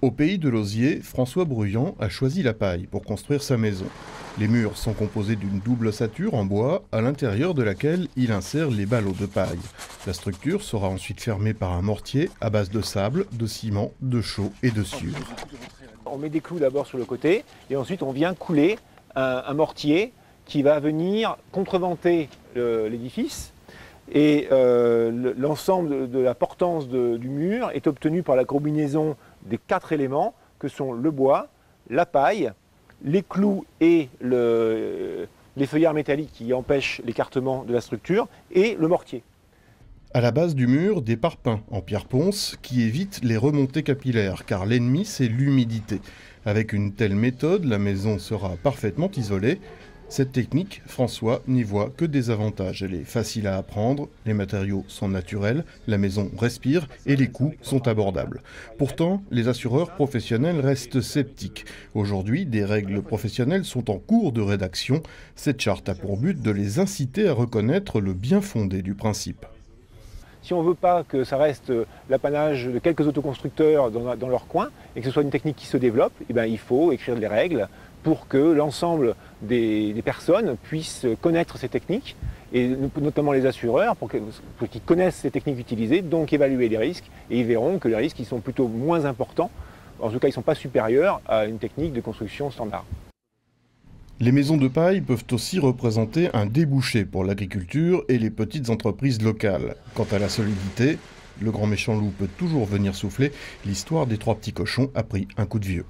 Au pays de l'osier, François Bruyant a choisi la paille pour construire sa maison. Les murs sont composés d'une double ossature en bois, à l'intérieur de laquelle il insère les ballots de paille. La structure sera ensuite fermée par un mortier à base de sable, de ciment, de chaux et de sciure. On met des clous d'abord sur le côté et ensuite on vient couler un mortier qui va venir contreventer l'édifice. Et l'ensemble de la portance du mur est obtenu par la combinaison des 4 éléments que sont le bois, la paille, les clous et les feuillards métalliques qui empêchent l'écartement de la structure et le mortier. À la base du mur, des parpaings en pierre ponce qui évitent les remontées capillaires, car l'ennemi c'est l'humidité. Avec une telle méthode, la maison sera parfaitement isolée. Cette technique, François n'y voit que des avantages. Elle est facile à apprendre, les matériaux sont naturels, la maison respire et les coûts sont abordables. Pourtant, les assureurs professionnels restent sceptiques. Aujourd'hui, des règles professionnelles sont en cours de rédaction. Cette charte a pour but de les inciter à reconnaître le bien fondé du principe. Si on ne veut pas que ça reste l'apanage de quelques autoconstructeurs dans leur coin et que ce soit une technique qui se développe, il faut écrire des règles pour que l'ensemble des personnes puissent connaître ces techniques, et notamment les assureurs, pour qu'ils connaissent ces techniques utilisées, donc évaluer les risques, et ils verront que les risques ils sont plutôt moins importants, en tout cas ils ne sont pas supérieurs à une technique de construction standard. Les maisons de paille peuvent aussi représenter un débouché pour l'agriculture et les petites entreprises locales. Quant à la solidité, le grand méchant loup peut toujours venir souffler. L'histoire des 3 petits cochons a pris un coup de vieux.